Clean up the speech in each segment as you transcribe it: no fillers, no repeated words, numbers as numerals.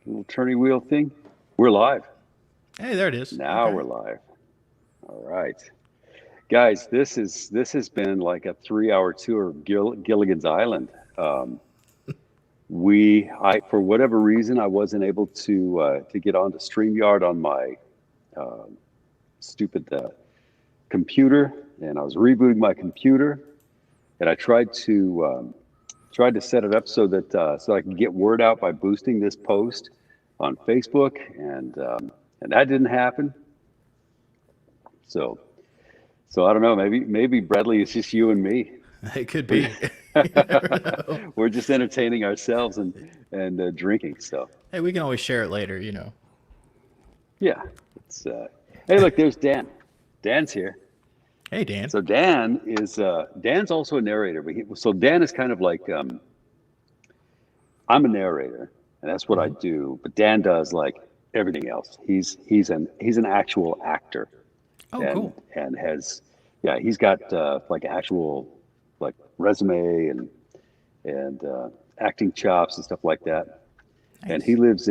Little turning wheel thing. We're live. Hey, there it is. Now Okay. we're live. All right. Guys, this has been like a 3 hour tour of Gilligan's Island. Um, I for whatever reason I wasn't able to get onto StreamYard on my uh, stupid computer, and I was rebooting my computer, and I tried to set it up so that so I can get word out by boosting this post on Facebook, and that didn't happen. So so I don't know. Maybe Bradley is just you and me. It could We're be. You never know. we're just entertaining ourselves and drinking. So Hey, we can always share it later. yeah, it's hey, look, there's Dan. Dan's here. Hey, Dan. So Dan's also a narrator. So Dan is kind of like I'm a narrator, and that's what I Hmm. do. But Dan does like everything else. He's an actual actor, Oh, and cool. and has yeah, he's got like actual like resume and acting chops and stuff like that. And Nice. he lives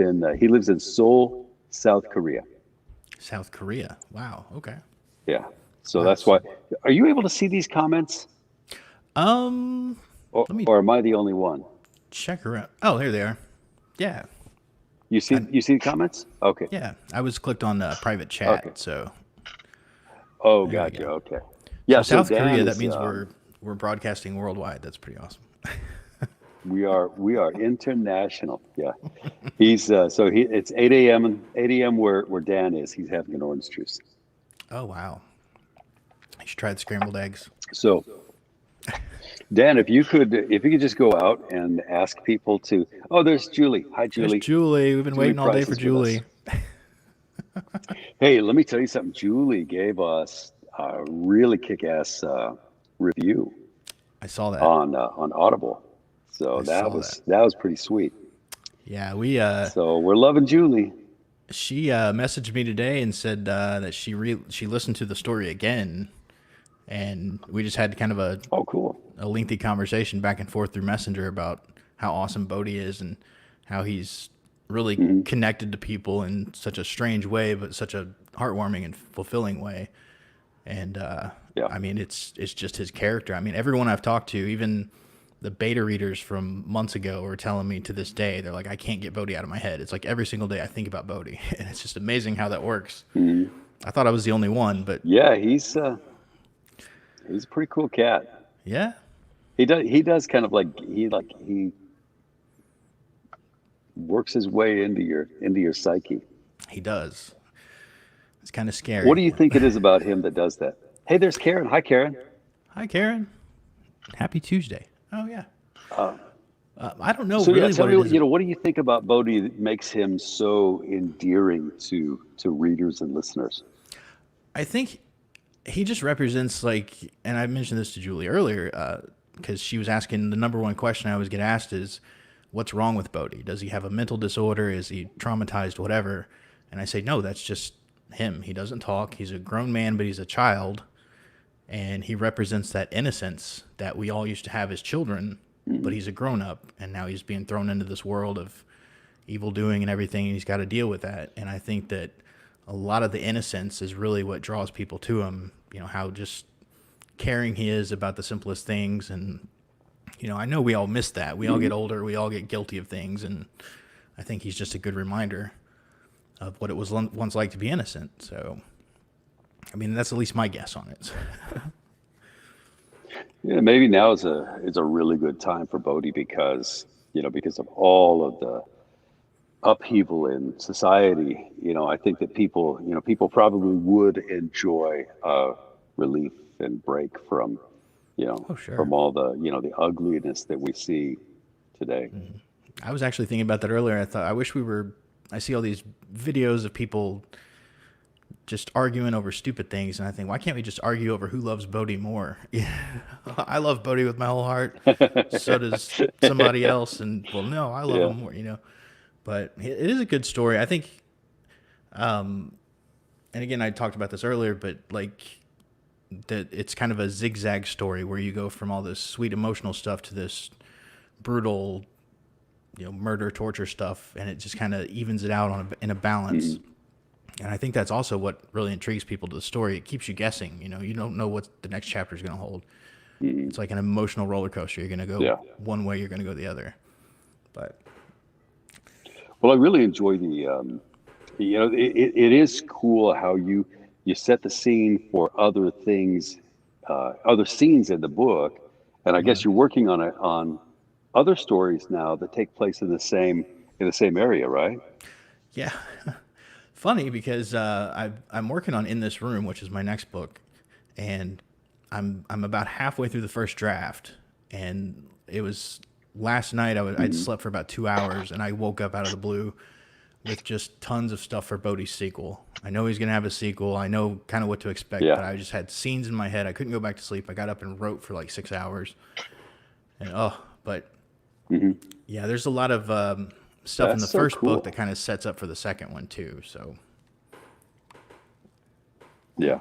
in Seoul, South Korea. South Korea. Wow. Okay. Yeah. So Wow. that's why. Are you able to see these comments, Um, let me or am I the only one? check around. Oh, here they are. Yeah. I, You see the comments? Okay. yeah. I was clicked on the private Okay. chat, so Oh, there we gotcha. go. Okay. So Yeah. So South Dan Korea, that is means we're broadcasting worldwide. That's pretty awesome. we are international. Yeah. He's so he it's 8 a.m. 8 a.m. where Dan is. He's having an orange juice. Oh, wow. You should try the scrambled eggs. So Dan, if you could just go out and ask people to. Oh, there's Julie. Hi, There's Julie. Julie. We've been Julie waiting all day Price for is with us. Julie. Hey, let me tell you something. Julie gave us a really kick-ass review I saw that. on Audible, so I saw that. that was pretty sweet. Yeah, So we're loving Julie. she messaged me today and said that she listened to the story again, and we just had kind of Oh, cool. a lengthy conversation back and forth through Messenger about how awesome Bodhi is and how he's really Hmm. connected to people in such a strange way, but such a heartwarming and fulfilling way. And Yeah. I mean, it's just his character. I mean, everyone I've talked to, even the beta readers from months ago, are telling me to this day, they're like, I can't get Bodhi out of my head. It's like every single day I think about Bodhi, and it's just amazing how that works. Hmm. I thought I was the only one, but Yeah, he's a pretty cool cat. yeah, He does kind of he works his way into your psyche. he does. It's kind of What scary. do you think it is about him that does that? Hey, there's Karen. Hi, Karen. Hi, Karen. Happy Tuesday. Oh yeah. Uh, I don't know so yeah, really tell what me, it is. what do you think about Bodhi that makes him so endearing to readers and listeners? I think he just represents like, and I mentioned this to Julie earlier because she was asking the number one question I always get asked is, "What's wrong with Bodhi? Does he have a mental disorder? Is he traumatized? Whatever?" And I say, "No, that's just him. He doesn't talk. He's a grown man, but he's a child, and he represents that innocence that we all used to have as children. But Hmm. he's a grown up, and now he's being thrown into this world of evil doing and everything, and he's got to deal with that. And I think that a lot of the innocence is really what draws people to him. You know, how just caring he is about the simplest things. And, you know, I know we all miss that. We all Hmm. get older, we all get guilty of things. And I think he's just a good reminder of what it was once like to be innocent. So, I mean, that's at least my guess on it. Yeah, maybe now is a really good time for Bodhi because because of all of the upheaval in society. I think that people probably would enjoy relief and break Oh, sure. from all the ugliness that we see today. I was actually thinking about that earlier. I thought, I wish we were. I see all these videos of people just arguing over stupid things, and I think, why can't we just argue over who loves Bodhi more? Yeah, I love Bodhi with my whole heart. So does somebody else, and well, no, I love Yeah. him more. But it is a good story. I think, and again, I talked about this earlier, but like that, it's kind of a zigzag story where you go from all this sweet emotional stuff to this brutal murder, torture stuff, and it just kind of evens it out in a balance. Mm-hmm. And I think that's also what really intrigues people to the story. It keeps you guessing. You don't know what the next chapter is going to hold. Mm-hmm. It's like an emotional roller coaster. You're going to go Yeah. one way, you're going to go the other. But Well, I really enjoy it is cool how you set the scene for other things, other scenes in the book, and I guess you're working on other stories now that take place in the same area, right? yeah, funny because I'm working on In This Room, which is my next book, and I'm about halfway through the first draft, and it was last night. I'd Hmm. slept for about 2 hours, and I woke up out of the blue with just tons of stuff for Bodhi's sequel. I know he's gonna have a sequel. I know kind of what to expect, Yeah. but I just had scenes in my head. I couldn't go back to sleep. I got up and wrote for like 6 hours, and but Hmm. yeah, there's a lot of stuff in That's the so first book that cool. kind of sets up for the second one too. So Yeah.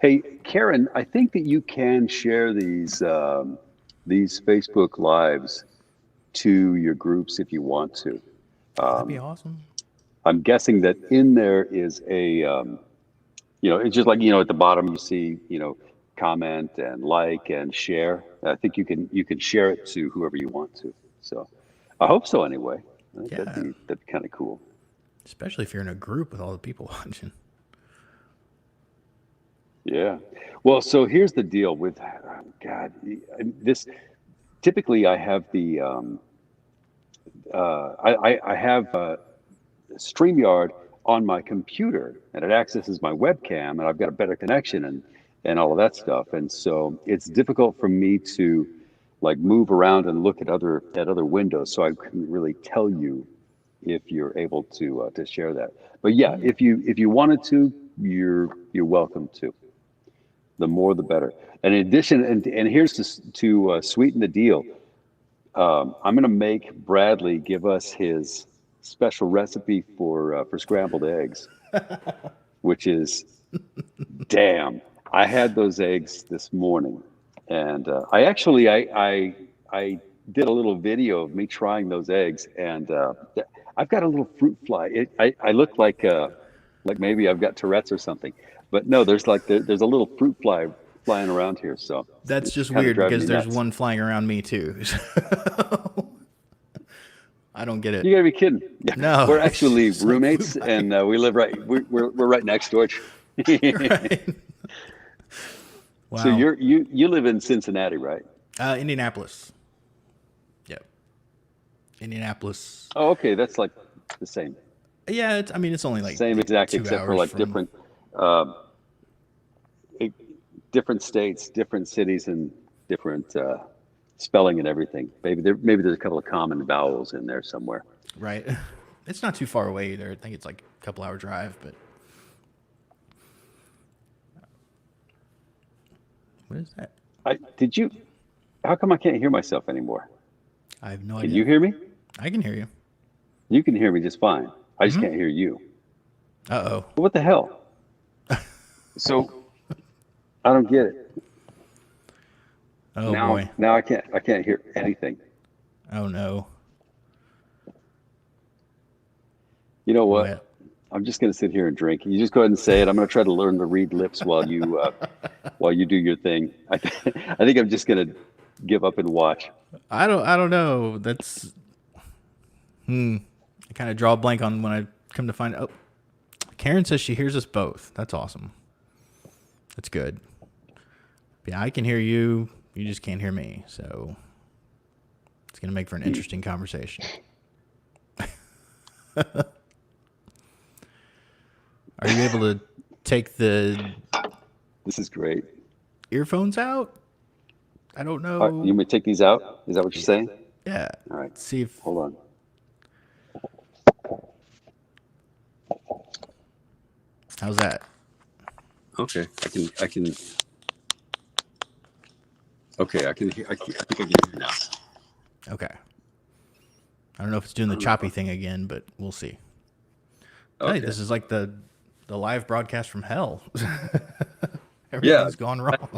Hey, Karen, I think that you can share these Facebook lives to your groups if you want to. oh, that'd be Um, awesome. I'm guessing that in there is it's just like, at the bottom you see, comment and like and share. I think you can share it to whoever you want to. So I hope so anyway. I think Yeah, that'd be kind of cool. especially if you're in a group with all the people watching. Yeah. Well, so here's the deal with God, this typically I have I have StreamYard on my computer and it accesses my webcam and I've got a better connection and all of that stuff. And so it's difficult for me to like move around and look at other windows. So I couldn't really tell you if you're able to share that. But yeah, if you wanted to, you're welcome to. The more the better. And in addition, and here's to sweeten the deal. I'm going to make Bradley give us his special recipe for scrambled eggs, which is damn. I had those eggs this morning, and I actually I did a little video of me trying those eggs, and I've got a little fruit fly. I look like maybe I've got Tourette's or something, but no, there's a little fruit fly flying around here, so That's it's just kind of weird driving because me there's nuts. one flying around me too. So I don't get You it. gotta be kidding. Yeah, No, we're it's actually just like flew roommates, by. and we live right. We're right next door. Right. So Wow. you live in Cincinnati, right? Indianapolis. Yep. Indianapolis. Oh, okay, that's like the same, Yeah, I mean, it's only like same exact, two except for hours like from. um, eh, different states, different cities, and different spelling and everything. Maybe there's a couple of common vowels in there somewhere. Right. It's not too far away either. I think it's like a couple hour drive, but what is that? I did you? How come I can't hear myself anymore? I have no Can you idea. hear me? I can hear you. You can hear me just fine. I just can't hear you. Uh What the hell? So I don't get it. oh. Oh boy. Now I can't hear anything. Oh no. You know what? Well, I'm just gonna sit here and drink. You just go ahead and say it. I'm gonna try to learn to read lips while you do your thing. I think I'm just gonna give up and watch. I don't know. That's I kind of draw a blank on when I come to find. Oh, Karen says she hears us both. That's awesome. That's good. Yeah, I can hear you. You just can't hear me. So it's gonna make for an interesting conversation. Are you able to take the This is great. earphones out? I don't All right, you know. may take these out. Is that what you're saying? Yeah. All right. See if Hold on. how's that? Okay. Okay. I think I can hear now. Okay. I don't know if it's doing I the don't know if choppy thing again, but we'll see. Hey, okay. this is like the live broadcast from hell. Yeah. Everything's gone wrong.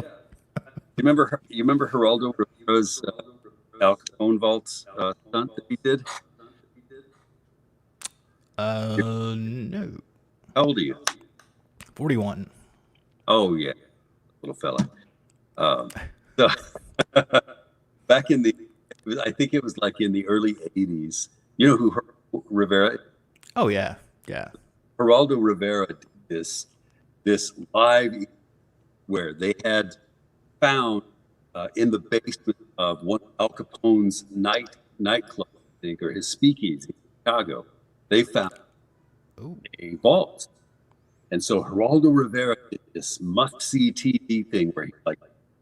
You remember Geraldo Rivera's Al Capone vault stunt that he did? No. How old are you? 41. Oh yeah, little fella. Um, so back in the, I think it was like in the early '80s. You know who Rivera? Oh yeah, yeah. Geraldo Rivera did this live where they had found in the basement of one of Al Capone's nightclub, I think, or his speakeasy in Chicago. They found Ooh. a vault. And so Geraldo Rivera did this must-see TV thing where he's like,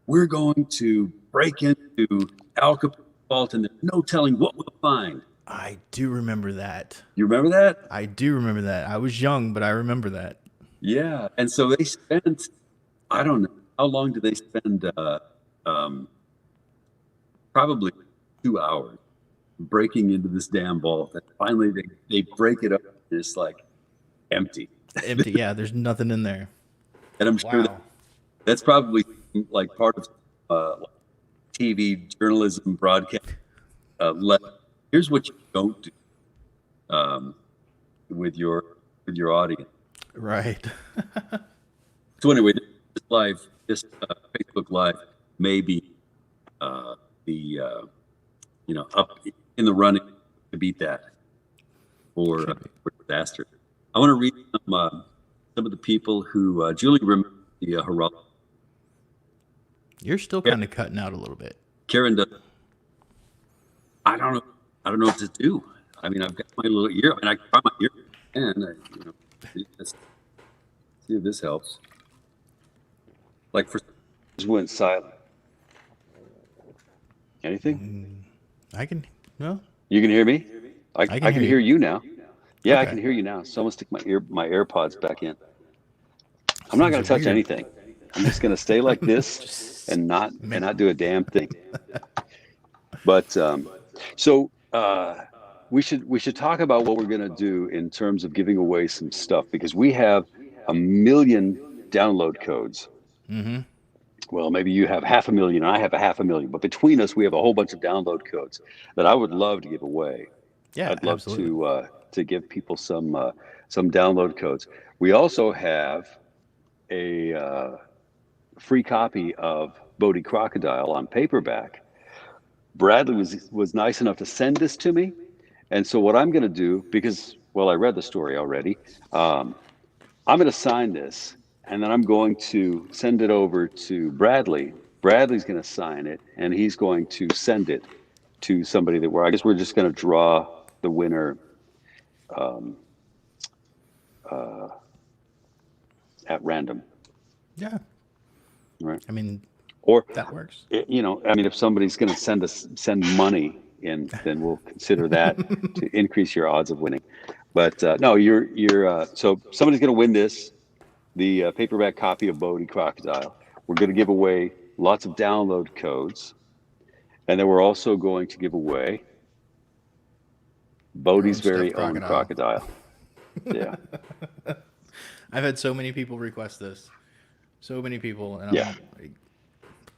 "We're going to break into Al Capone's vault, and there's no telling what we'll find." I do remember that. You remember that? I do remember that. I was young, but I remember that. Yeah. And so they spent, I don't know, how long did they spend? Um, Probably 2 hours breaking into this damn vault. And finally, they break it up, and it's like empty. Empty. Yeah, there's nothing in there. And I'm sure Wow. that's probably like part of TV journalism broadcast. Here's what you don't do um, with your audience. Right. So anyway, this Facebook Live may be uh, the up in the running to beat that for disaster. I want to read some of the people who Julie remembers the Harald. You're still kind of cutting out a little bit. Karen does. I don't know. I don't know what to do. I mean, I've got my little ear. I mean, I can try my ear, and let's see if this helps. Like for just went silent. Anything? I can. No. You can hear me? I can hear you now. Yeah, I Okay. can hear you now. So I'm gonna stick my AirPods back in. I'm not gonna touch weird. anything. I'm just gonna stay like this Just and not do a damn thing. But so we should talk about what we're gonna do in terms of giving away some stuff, because we have 1,000,000 download codes. Mm-hmm. Well, maybe you have 500,000 and I have 500,000, but between us, we have a whole bunch of download codes that I would love to give away. Yeah, I'd love absolutely. to give people some download codes. We also have a free copy of Bodhi Crocodile on paperback. Bradley was nice enough to send this to me, and so what I'm going to do, because I read the story already, I'm going to sign this, and then I'm going to send it over to Bradley. Bradley's going to sign it, and he's going to send it to somebody that I guess we're just going to draw the winner at random, Yeah. right? I mean, Or, that works. I mean, if somebody's going to send money in, then we'll consider that to increase your odds of winning. But no, you're so somebody's going to win this, the paperback copy of Bodhi Crocodile. We're going to give away lots of download codes, and then we're also going to give away Bodhi's very own crocodile. Yeah. I've had so many people request this. So many people, and Yeah. like,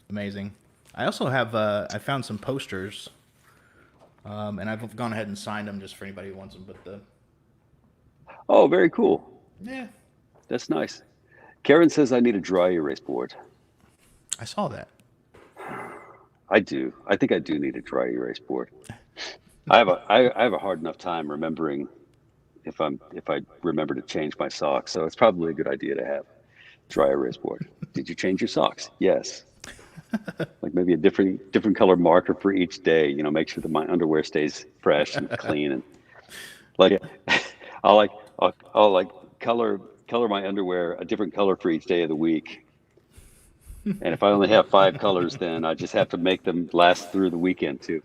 amazing. I also have I found some posters, and I've gone ahead and signed them just for anybody who wants them. But Oh, very cool. yeah, That's nice. Karen says I need a dry erase board. I saw that. I do. I think I do need a dry erase board. I have a hard enough time remembering if I remember to change my socks. So it's probably a good idea to have dry erase board. Did you change your socks? Yes. Like maybe a different color marker for each day. Make sure that my underwear stays fresh and clean, and like I'll like color my underwear a different color for each day of the week. And if I only have 5 colors, then I just have to make them last through the weekend too.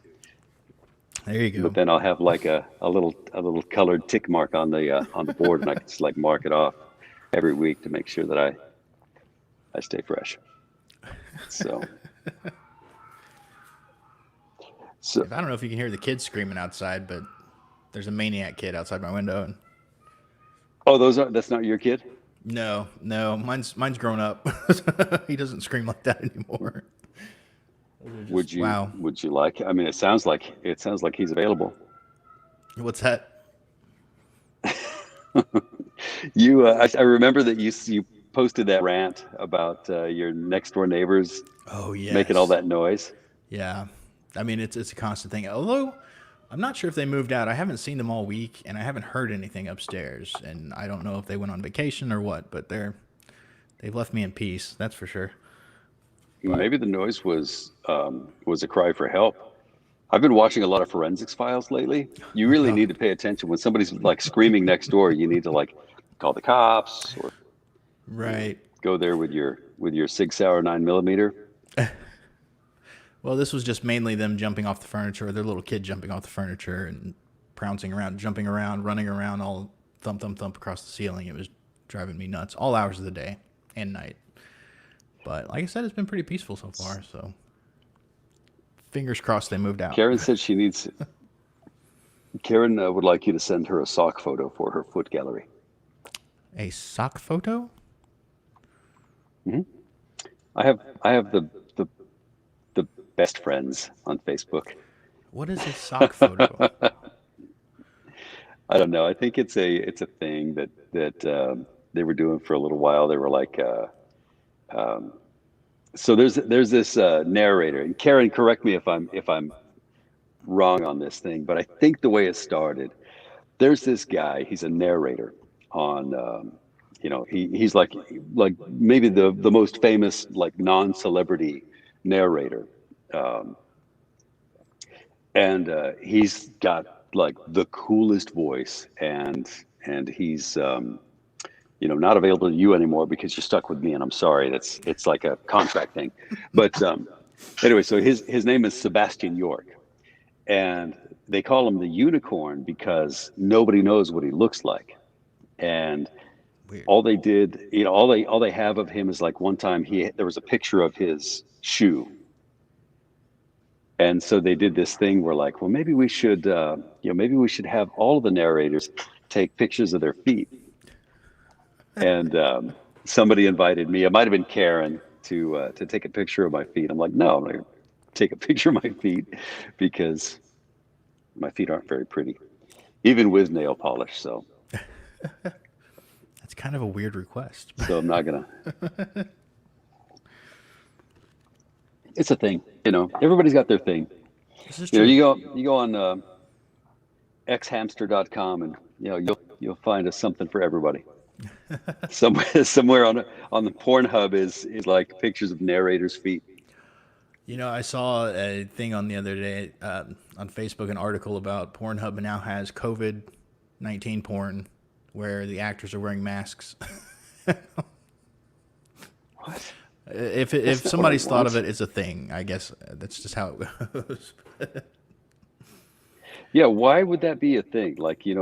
There you go. But then I'll have like a little colored tick mark on the board, and I can just like mark it off every week to make sure that I stay fresh. So I don't know if you can hear the kids screaming outside, but there's a maniac kid outside my window. And oh, that's not your kid? no, mine's grown up. He doesn't scream like that anymore. Would you Wow. would you like? I mean, it sounds like he's available. What's that? I remember that you posted that rant about your next door neighbors Oh making all yes, that noise. yeah. I mean, it's a constant thing. Although I'm not sure if they moved out. I haven't seen them all week, and I haven't heard anything upstairs. And I don't know if they went on vacation or what. But they've left me in peace. That's for sure. But Maybe the noise was a cry for help. I've been watching a lot of forensics files lately. You really need to pay attention when somebody's like screaming next door. You need to like call the cops or right. go there with your Sig Sauer 9 millimeter. Well, this was just mainly them jumping off the furniture, their little kid jumping off the furniture and pouncing around, jumping around, running around, all thump, thump, thump across the ceiling. It was driving me nuts all hours of the day and night. But like I said, it's been pretty peaceful so far. So fingers crossed they moved out. Karen said she needs. Karen would like you to send her a sock photo for her foot gallery. A sock photo? I have the best friends on Facebook. What is a sock photo? I don't know. I think it's a thing that they were doing for a little while. They were like, so there's this narrator, and Karen, correct me if I'm wrong on this thing, but I think the way it started, there's this guy. He's a narrator on, he's like maybe the most famous like non-celebrity narrator, um, and he's got like the coolest voice, and he's not available to you anymore because you're stuck with me, and I'm sorry. It's like a contract thing, but anyway, so his name is Sebastian York, and they call him the unicorn because nobody knows what he looks like. And Weird. all they did, all they have of him is like one time there was a picture of his shoe, and so they did this thing where like, well, maybe we should have all of the narrators take pictures of their feet. And somebody invited me. It might have been Karen to take a picture of my feet. I'm like, no, I'm not going to take a picture of my feet because my feet aren't very pretty, even with nail polish. So That's kind of a weird request. I'm not gonna. It's a thing, Everybody's got their thing. This is You know, true. you go on xhamster.com, and you'll find a something for everybody. Somewhere on the Pornhub is like pictures of narrators' feet. I saw a thing on the other day on Facebook, an article about Pornhub now has COVID-19 porn where the actors are wearing masks. What? If That's not what I somebody's thought of want. it, it's a thing. I guess that's just how it goes. Yeah, why would that be a thing? Like, I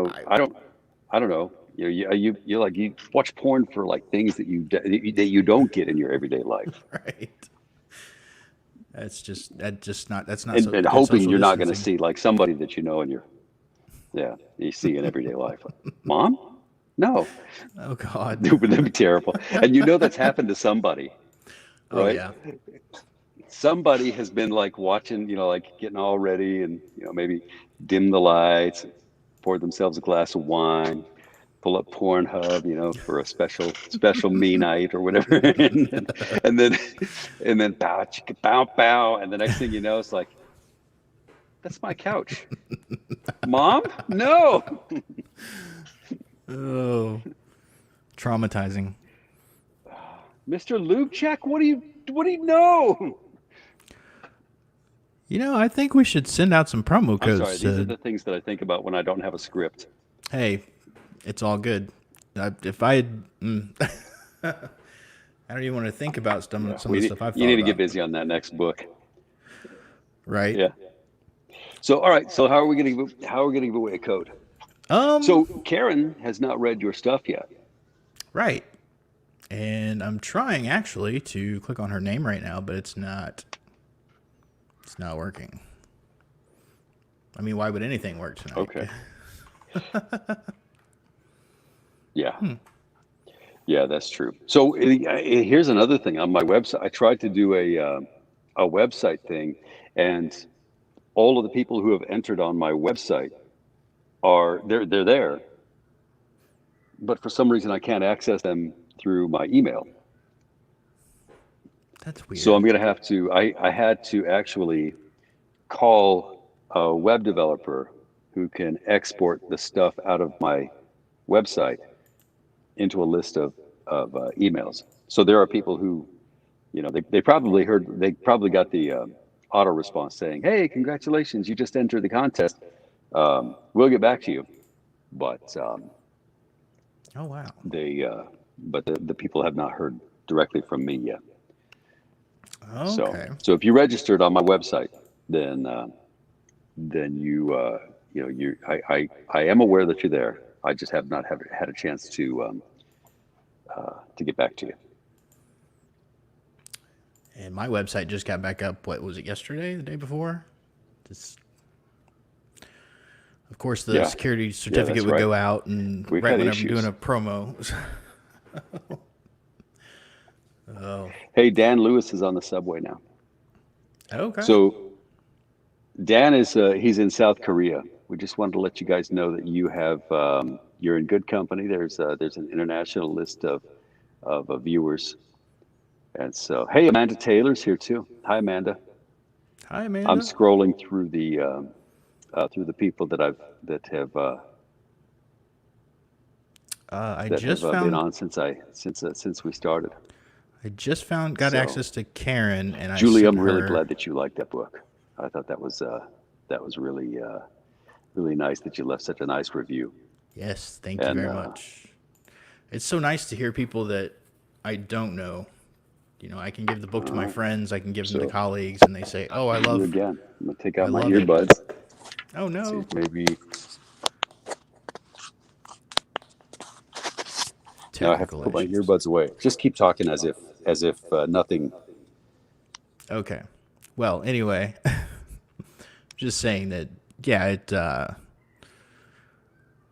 I don't know. You like you watch porn for like things that you don't get in your everyday life, right. That's not and so good hoping social you're not going to distancing. see like somebody that you see in everyday life. Mom? No, Oh God. would that be terrible? And that's happened to somebody, Oh right? yeah. Somebody has been like watching, like getting all ready, and maybe dim the lights, pour themselves a glass of wine, pull up Pornhub, for a special me night or whatever, and then and then bow chicka bow bow, and the next thing you know, it's like, that's my couch, Mom. No. Oh, traumatizing. Mr. Lubchak, what do you know? I think we should send out some promo I'm sorry. codes These are to. the things that I think about when I don't have a script. Hey, it's all good. If I had, I don't even want to think about Yeah, some of the stuff I've you thought need to get about. busy on that next book. Right. Yeah. So all right. So how are we going to give away a code? Um. So Karen has not read your stuff yet. Right. And I'm trying actually to click on her name right now, but it's not. It's not working. I mean, why would anything work tonight? Okay. Yeah. Yeah, that's true. So here's another thing on my website. I tried to do a website thing, and all of the people who have entered on my website they're there, but for some reason I can't access them through my email. That's So weird. I'm going to have to, I had to actually call a web developer who can export the stuff out of my website into a list of emails. So there are people who, they probably they probably got the auto response saying, "Hey, congratulations, you just entered the contest. We'll get back to you." But Oh wow. they, but the people have not heard directly from me yet. So, Okay. so if you registered on my website, then then I am aware that you're there. I just have not had a chance to get back to you. And my website just got back up. What was it? Yesterday? The day before? Just, of course, the Yeah, security yeah, certificate that's would right. go out, and We've right had when I'm doing issues. a promo. Oh. Hey, Dan Lewis is on the subway now. Okay. So Dan is he's in South Korea. We just wanted to let you guys know that you're in good company. There's an international list of viewers, and so hey, Amanda Taylor's here too. Hi, Amanda. Hi, I'm Amanda. scrolling through the people that have I that have just been found on since we started. got So, access to Karen, and I Julie, sent I'm really her. glad that you liked that book. I thought that was really really nice that you left such a nice review. Yes, thank you And very much. It's so nice to hear people that I don't know. You know, I can give the book all to my right, friends, I can give them to so colleagues, and they say, "Oh, you again. I'm gonna take I out my love it." earbuds. Oh See no, if maybe now I have to technical put my issues. earbuds away. Just keep talking as if nothing. Okay. Well, anyway, just saying that. Yeah,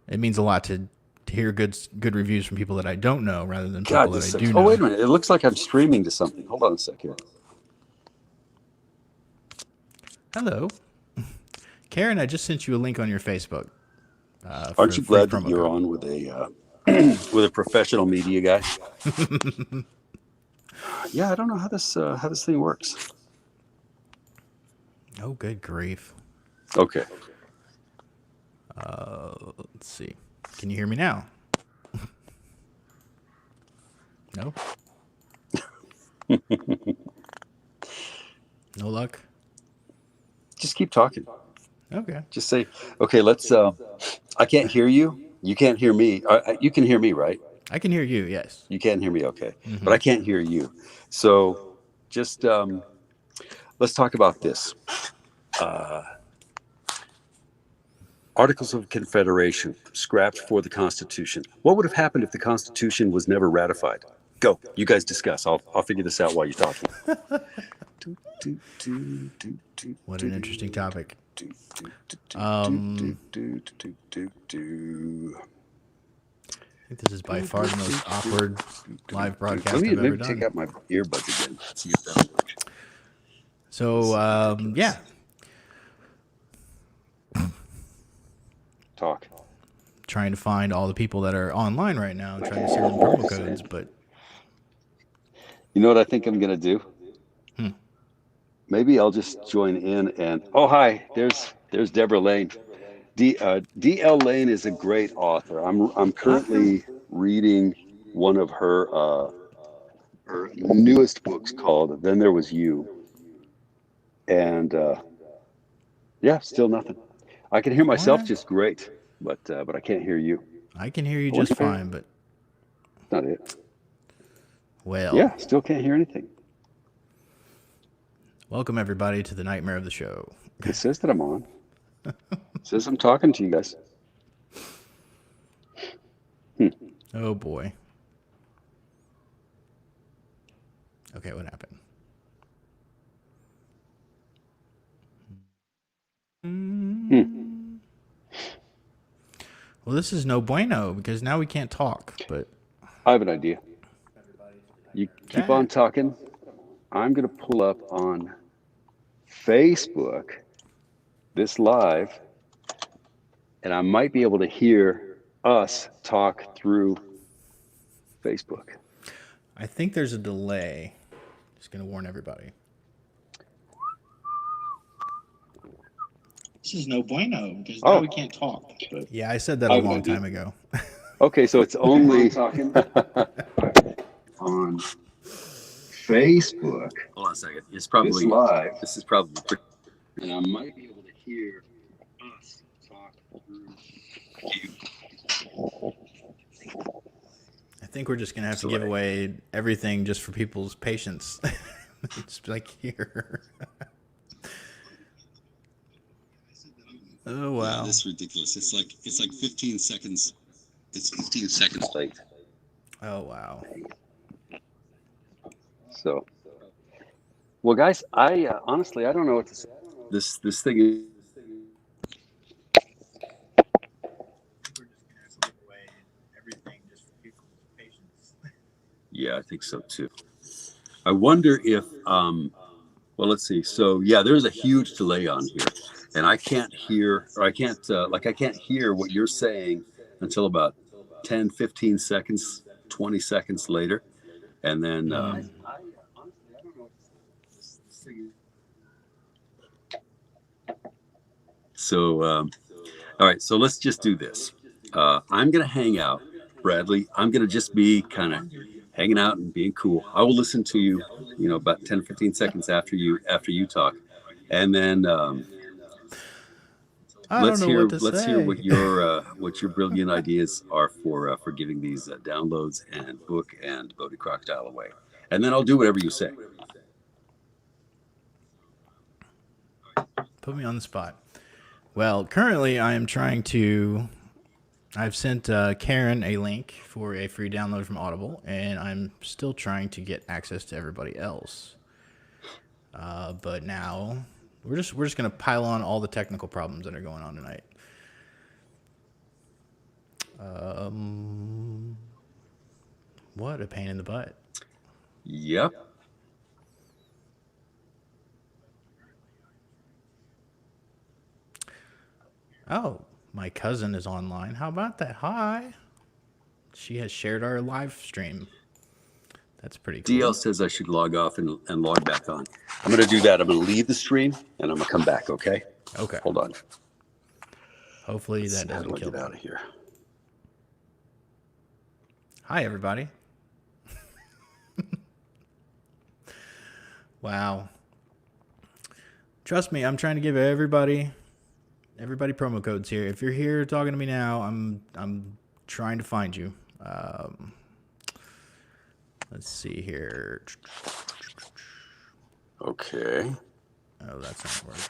it means a lot to hear good reviews from people that I don't know rather than people God, that this I sucks. do Oh wait know. a minute, it looks like I'm streaming to something. Hold on a sec here. Hello, Karen. I just sent you a link on your Facebook for Aren't a you free glad that promo you're code. on with a with a professional media guy? Yeah, I don't know how this thing works. Oh, good grief. Okay. Let's see. Can you hear me now? No? No luck? Just keep talking. Okay. Just say, okay, let's. I can't hear you. You can't hear me. You can hear me, right? I can hear you, yes. You can't hear me, okay. But Mm-hmm. I can't hear you. So just let's talk about this. Uh, Articles of Confederation scrapped for the Constitution. What would have happened if the Constitution was never ratified? Go. You guys discuss. I'll figure this out while you're talking. What an interesting topic. I think this is by far the most awkward live Let broadcast me I've ever maybe take done. out my earbuds again. See if that'll work. This So, is ridiculous. yeah, Talk. trying to find all the people that are online right now and trying to send them promo codes, but You know what I think I'm gonna do? Maybe I'll just join in and oh hi, there's Deborah Lane. D.L. Lane is a great author. I'm okay. currently reading one of her newest books called Then There Was You, and yeah, still nothing. I can hear myself What? just great, but I can't hear you. I can hear you I wonder just if fine, but that's not it. well, Yeah, still can't hear anything. welcome everybody to the nightmare of the show. It says that I'm on. It says I'm talking to you guys. Hmm. Oh boy. Okay, what happened? Hmm. Well, this is no bueno because now we can't talk, but I have an idea. You keep on that. talking. I'm going to pull up on Facebook this live, and I might be able to hear us talk through Facebook? I think there's a delay. Just gonna warn everybody. This is no bueno because now Oh, we can't talk. But Yeah, I said that a long time ago. okay. So it's only talking on Facebook. Hold on a second. It's probably It's live. This is probably, and I might be able to hear us talk through you. I think we're just gonna have to give away everything just for people's patience. Just like here. Oh wow. Yeah, this is ridiculous. It's like 15 seconds. It's 15 seconds late. Oh wow. So, well, guys, I honestly I don't know what to say. This thing is. Yeah, I think so too. I wonder if well, let's see. So yeah, there's a huge delay on here, and I can't hear, or I can't I can't hear what you're saying until about 10, 15 seconds, 20 seconds later, and then. So, all right. So let's just do this. I'm gonna hang out, Bradley. I'm gonna just be kind of hanging out and being cool. I will listen to you, about 10, 15 seconds after you talk, and then I don't know what to let's say. hear what your brilliant ideas are for giving these downloads and book and Bodhi Crocodile away, and then I'll do whatever you say. Put me on the spot. Well, currently I am trying to. I've sent Karen a link for a free download from Audible, and I'm still trying to get access to everybody else. But now we're just gonna pile on all the technical problems that are going on tonight. What a pain in the butt. Yep. Oh, my cousin is online. How about that? Hi. She has shared our live stream. That's pretty cool. DL says I should log off and log back on. I'm going to do that. I'm going to leave the stream and I'm going to come back, okay? Okay. Hold on. Hopefully that doesn't kill me. How do I get me. out of here? Hi, everybody. Wow. Trust me, I'm trying to give everybody promo codes here. If you're here talking to me now, I'm trying to find you. Let's see here. Okay. Oh, that's not working.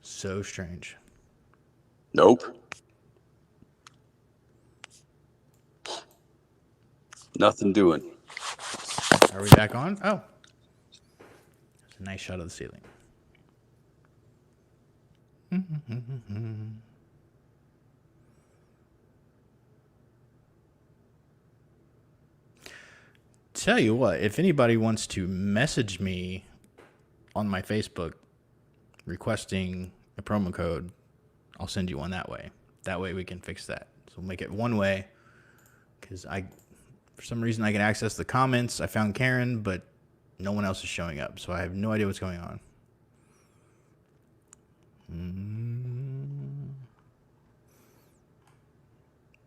So strange. Nope. Nothing doing. Are we back on? Oh. It's a nice shot of the ceiling. Tell you what, if anybody wants to message me on my Facebook requesting a promo code, I'll send you one that way. That way we can fix that. So we'll make it one way, because for some reason I can access the comments. I found Karen, but no one else is showing up, so I have no idea what's going on.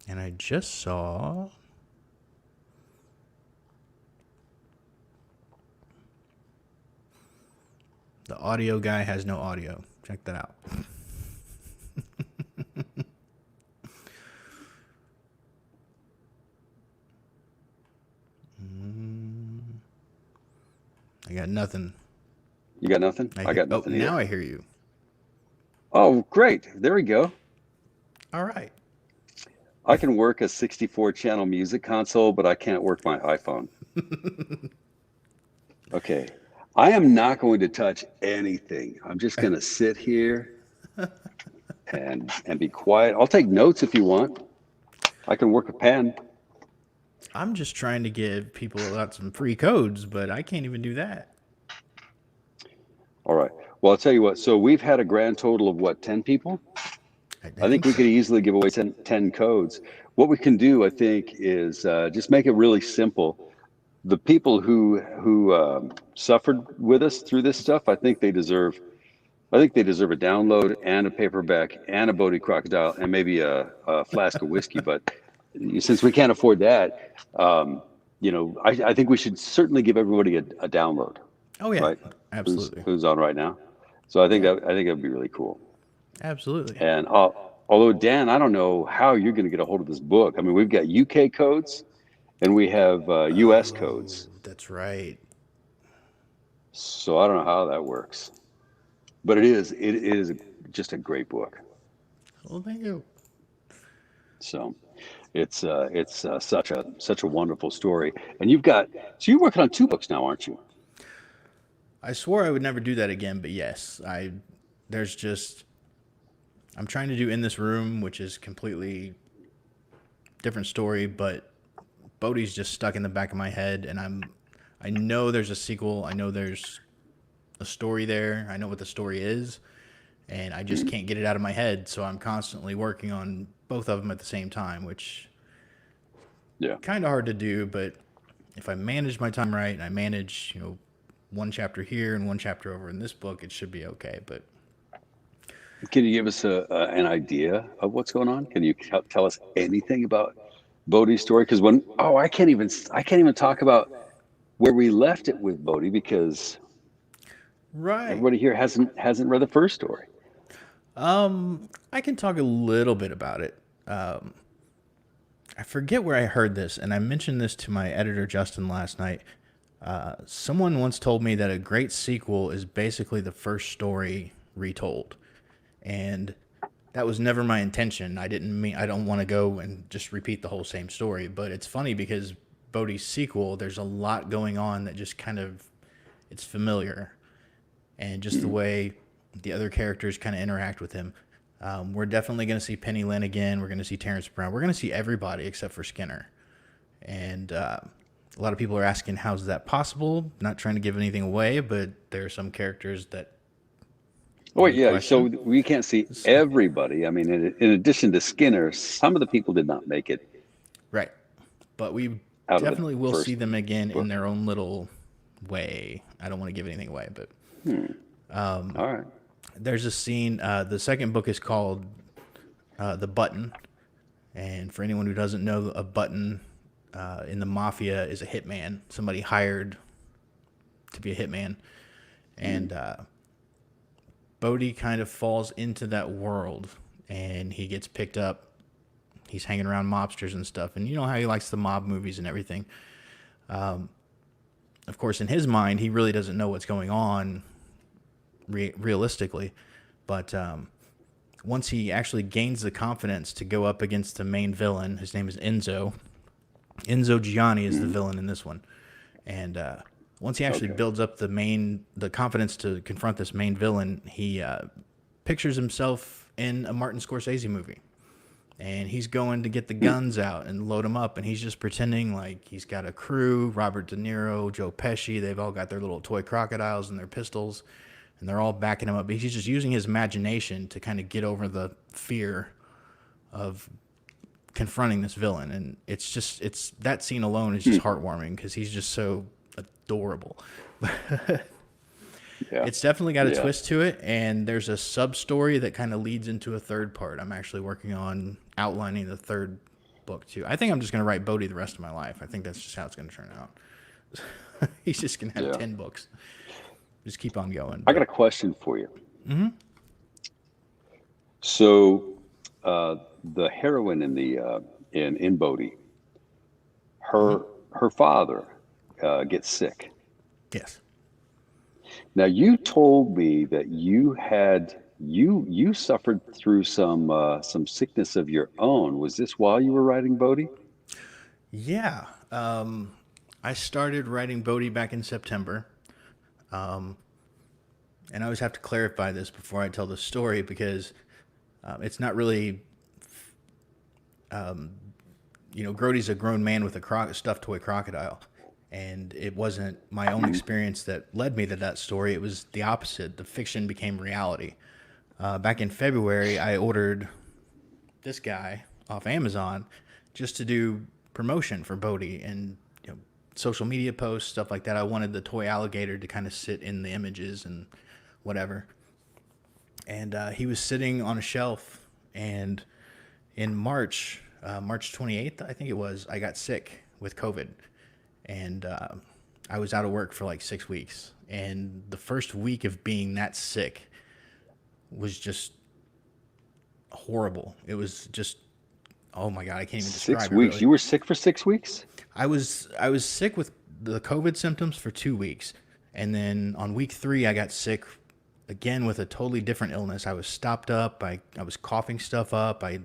And I just saw the audio guy has no audio. Check that out. I got nothing. You got nothing? I got nothing. Now I hear you. Oh, great. There we go. All right. I can work a 64-channel music console, but I can't work my iPhone. Okay. I am not going to touch anything. I'm just going to sit here and be quiet. I'll take notes if you want. I can work a pen. I'm just trying to give people out some free codes, but I can't even do that. All right. Well, I'll tell you what. So we've had a grand total of what, 10 people? I I think think we so. could easily give away 10 codes. What we can do, I think, is just make it really simple. The people who suffered with us through this stuff, I think they deserve a download and a paperback and a Bodhi crocodile and maybe a flask of whiskey. But since we can't afford that, I think we should certainly give everybody a download, Oh yeah, right? absolutely. Who's on right now? So Yeah, I think that'd be really cool. absolutely. And although Dan, I don't know how you're going to get a hold of this book. I mean, we've got UK codes and we have US Oh, codes. that's right. So I don't know how that works, but it is just a great book. Well, thank you. So it's such a wonderful story. And you're working on two books now, aren't you? I swore I would never do that again, but yes, there's just I'm trying to do In This Room, which is completely different story, but Bodhi's just stuck in the back of my head, and I know there's a sequel. I know there's a story there. I know what the story is, and I just Mhm. can't get it out of my head. So I'm constantly working on both of them at the same time, which Yeah. kind of hard to do. But if I manage my time right and I manage, one chapter here and one chapter over in this book, it should be okay. But Can you give us an idea of what's going on? Can you tell us anything about Bodhi's story? Because I can't even talk about where we left it with Bodhi because right. everybody here hasn't read the first story. I can talk a little bit about it. I forget where I heard this, and I mentioned this to my editor Justin last night. Someone once told me that a great sequel is basically the first story retold, and that was never my intention. I don't want to go and just repeat the whole same story, but it's funny because Bodhi's sequel, there's a lot going on that just kind of it's familiar, and just the Mm. way the other characters kind of interact with him. We're definitely going to see Penny Lynn again. We're going to see Terrence Brown. We're going to see everybody except for Skinner. And a lot of people are asking, how's that possible? Not trying to give anything away, but there are some characters that Oh wait, we yeah. So question. we can't see So, everybody. I mean, in addition to Skinner, some of the people did not make it right. But we out of the definitely will see first them again in book. their own little way. I don't want to give anything away, but Hmm. All right. there's a scene. The second book is called The Button. And for anyone who doesn't know, a button in the mafia is a hitman, somebody hired to be a hitman. Mm. And Bodhi kind of falls into that world and he gets picked up. He's hanging around mobsters and stuff. And you know how he likes the mob movies and everything. Of course, in his mind, he really doesn't know what's going on realistically. But once he actually gains the confidence to go up against the main villain, his name is Enzo. Enzo Gianni is the Mm. villain in this one, and once he actually Okay. builds up the confidence to confront this main villain, he pictures himself in a Martin Scorsese movie, and he's going to get the Hmm. guns out and load them up, and he's just pretending like he's got a crew. Robert De Niro, Joe Pesci, they've all got their little toy crocodiles and their pistols, and they're all backing him up. He's just using his imagination to kind of get over the fear of confronting this villain, and it's that scene alone is Hmm. just heartwarming because he's just so adorable. Yeah. It's definitely got a Yeah. twist to it, and there's a sub story that kind of leads into a third part. I'm actually working on outlining the third book too. I think I'm just going to write Bodhi the rest of my life. I think that's just how it's going to turn out. He's just going to have Yeah. 10 books. Just keep on going. I got But a question for you. So the heroine in the in Bodhi, her father gets sick. yes. Now you told me that you suffered through some sickness of your own. Was this while you were writing Bodhi? Yeah. I started writing Bodhi back in September. And I always have to clarify this before I tell the story because it's not really, Grody's a grown man with a stuffed toy crocodile, And it wasn't my own experience that led me to that story. It was the opposite. The fiction became reality. Back in February, I ordered this guy off Amazon just to do promotion for Bodhi and social media posts, stuff like that. I wanted the toy alligator to kind of sit in the images and whatever. And he was sitting on a shelf. And in March 28th, I think it was, I got sick with COVID. And I was out of work for like 6 weeks. And the first week of being that sick was just horrible. It was just, oh my God, I can't even describe 6 it. weeks. Really. You were sick for 6 weeks? I was sick with the COVID symptoms for 2 weeks. And then on week 3, I got sick again with a totally different illness. I was stopped up. I was coughing stuff up. I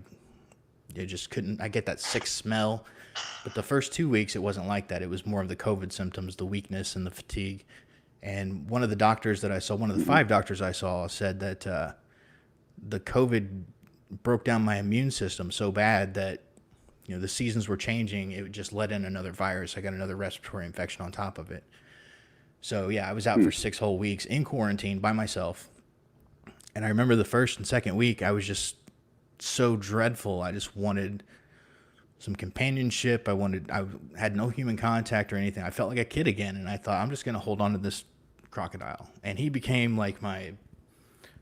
just couldn't, I get that sick smell. But the first 2 weeks, it wasn't like that. It was more of the COVID symptoms, the weakness and the fatigue. And one of the doctors that I saw, one of the 5 doctors I saw, said that the COVID broke down my immune system so bad that the seasons were changing. It just let in another virus. I got another respiratory infection on top of it. So yeah, I was out for 6 whole weeks in quarantine by myself. And I remember the first and second week, I was just so dreadful. I just wanted some companionship. I had no human contact or anything. I felt like a kid again. And I thought, I'm just going to hold on to this crocodile. And he became like my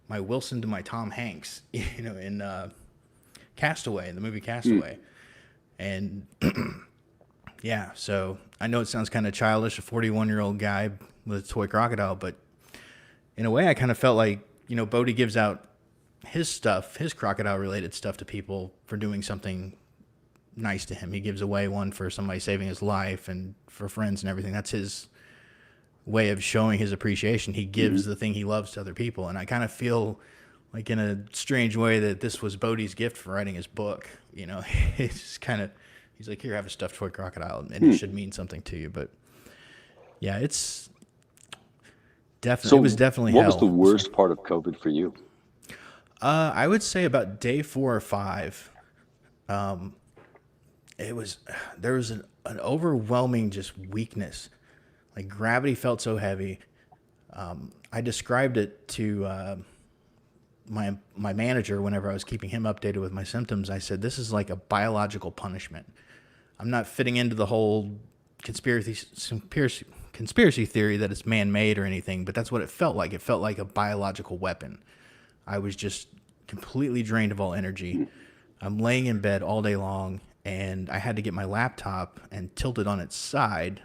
Wilson to my Tom Hanks, in Castaway, in the movie Castaway. And yeah, so I know it sounds kind of childish, a 41-year-old guy with a toy crocodile, but in a way I kind of felt like, Bodhi gives out his stuff, his crocodile-related stuff to people for doing something nice to him. He gives away one for somebody saving his life and for friends and everything. That's his way of showing his appreciation. He gives the thing he loves to other people, and I kind of feel like in a strange way that this was Bodhi's gift for writing his book. It's just kind of, he's like, here, have a stuffed toy crocodile, and it should mean something to you. But yeah, it's definitely, it was definitely what hell. was the worst part of COVID for you? I would say about day 4 or 5, there was an overwhelming just weakness. Like gravity felt so heavy. I described it to my manager whenever I was keeping him updated with my symptoms. I said, this is like a biological punishment. I'm not fitting into the whole conspiracy theory that it's man-made or anything, but that's what it felt like. It felt like a biological weapon. I was just completely drained of all energy. I'm laying in bed all day long, and I had to get my laptop and tilt it on its side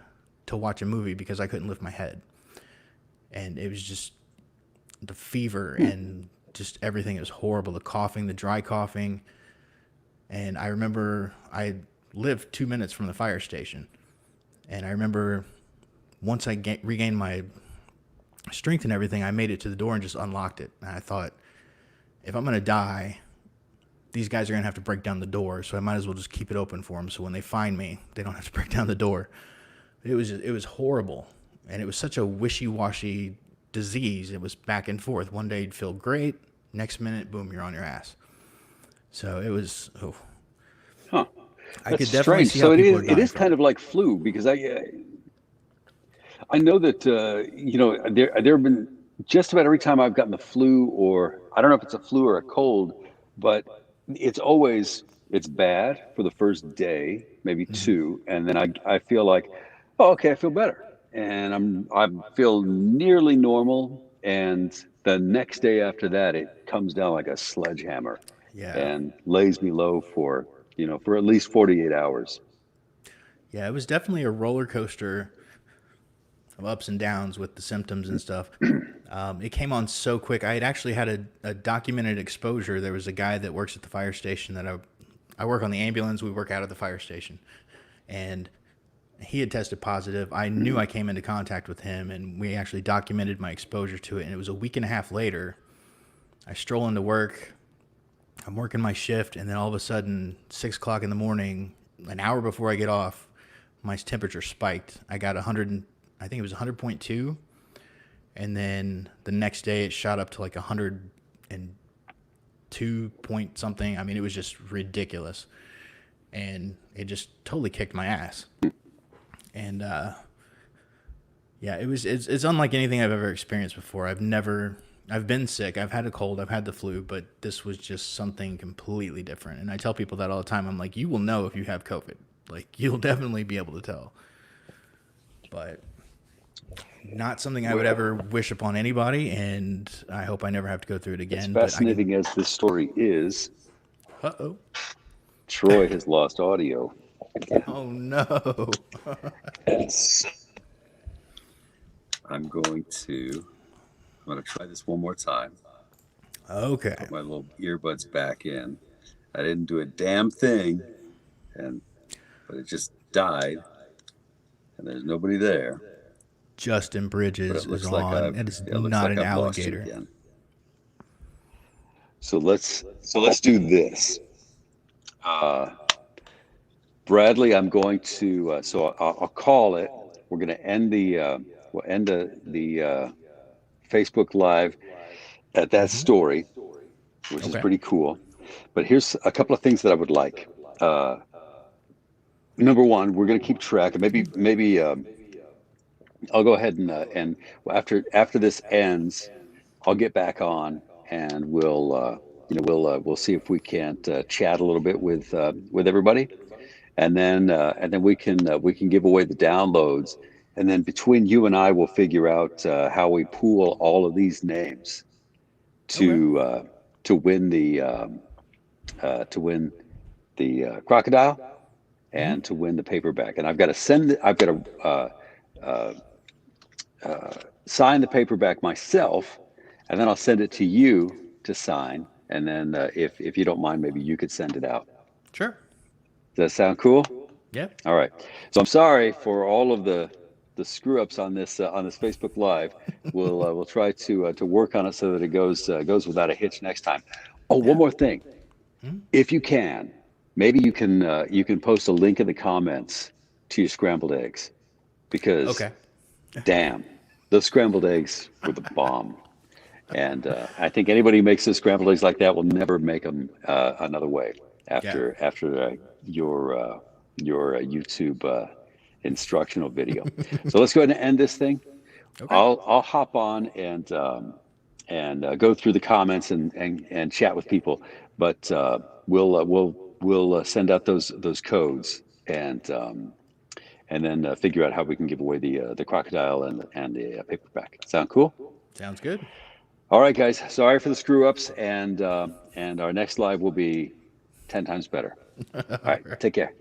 to watch a movie because I couldn't lift my head. And it was just the fever and just everything. It was horrible. The coughing, the dry coughing. And I remember I lived 2 minutes from the fire station. And I remember once I regained my strength and everything, I made it to the door and just unlocked it. And I thought, if I'm going to die, these guys are going to have to break down the door. So I might as well just keep it open for them. So when they find me, they don't have to break down the door. It was horrible. And it was such a wishy-washy disease. It was back and forth. One day you'd feel great. Next minute, boom, you're on your ass. So it was, Huh. I That's could definitely strange. see So how it people is. are It dying is from kind of like flu because I know that there have been just about every time I've gotten the flu, or I don't know if it's a flu or a cold, but it's bad for the first day, maybe 2, and then I feel like, oh, okay, I feel better, and I feel nearly normal, and the next day after that, it comes down like a sledgehammer, Yeah. and lays me low for for at least 48 hours. Yeah, it was definitely a roller coaster of ups and downs with the symptoms and stuff. It came on so quick. I had actually had a documented exposure. There was a guy that works at the fire station that I work on the ambulance. We work out at the fire station. And he had tested positive. I knew I came into contact with him, and we actually documented my exposure to it. And it was a week and a half later. I stroll into work. I'm working my shift, and then all of a sudden, 6 o'clock in the morning, an hour before I get off, my temperature spiked. I got 100, I think it was 100.2, and then the next day it shot up to like 102 point something. I mean, it was just ridiculous, and it just totally kicked my ass. And Yeah, it's unlike anything I've ever experienced before. I've been sick, I've had a cold, I've had the flu, but this was just something completely different. And I tell people that all the time. I'm like, you will know if you have COVID. Like, you'll definitely be able to tell. But not something I would ever wish upon anybody, and I hope I never have to go through it As again. But I can. fascinating as this story is, Uh oh. Troy has lost audio. Oh no. Yes. I'm going to try this one more time. Okay. Put my little earbuds back in. I didn't do a damn thing, but it just died, and there's nobody there. Justin But Bridges it is looks like on. It is it looks not like an I've lost you alligator. again. So let's do this. Bradley, I'm going to so I'll call it. We're going to end we'll end the Facebook Live at that story, which is Okay. pretty cool. But here's a couple of things that I would like. Uh, Number one, we're going to keep track, and maybe I'll go ahead and after this ends, I'll get back on and we'll see if we can't chat a little bit with everybody, and then we can give away the downloads, and then between you and I, we'll figure out how we pool all of these names Okay. to win the crocodile and to win the paperback. And I've got to sign the paperback myself, and then I'll send it to you to sign. And then if you don't mind, maybe you could send it out. Sure. Does that sound cool? Yeah. All right. So I'm sorry for all of the screw ups on this Facebook Live. We'll try to work on it so that it goes without a hitch next time. Oh, one Yeah. more thing. If you can, maybe you can post a link in the comments to your scrambled eggs, because Okay. damn, those scrambled eggs were the bomb. And I think anybody who makes those scrambled eggs like that will never make them another way Yeah. after your YouTube instructional video. So let's go ahead and end this thing. Okay. I'll hop on and go through the comments and chat with people, but we'll send out those codes and then figure out how we can give away the crocodile and the paperback. Sound cool? Sounds good. All right, guys. Sorry for the screw ups, and our next live will be 10 times better. All right. Take care.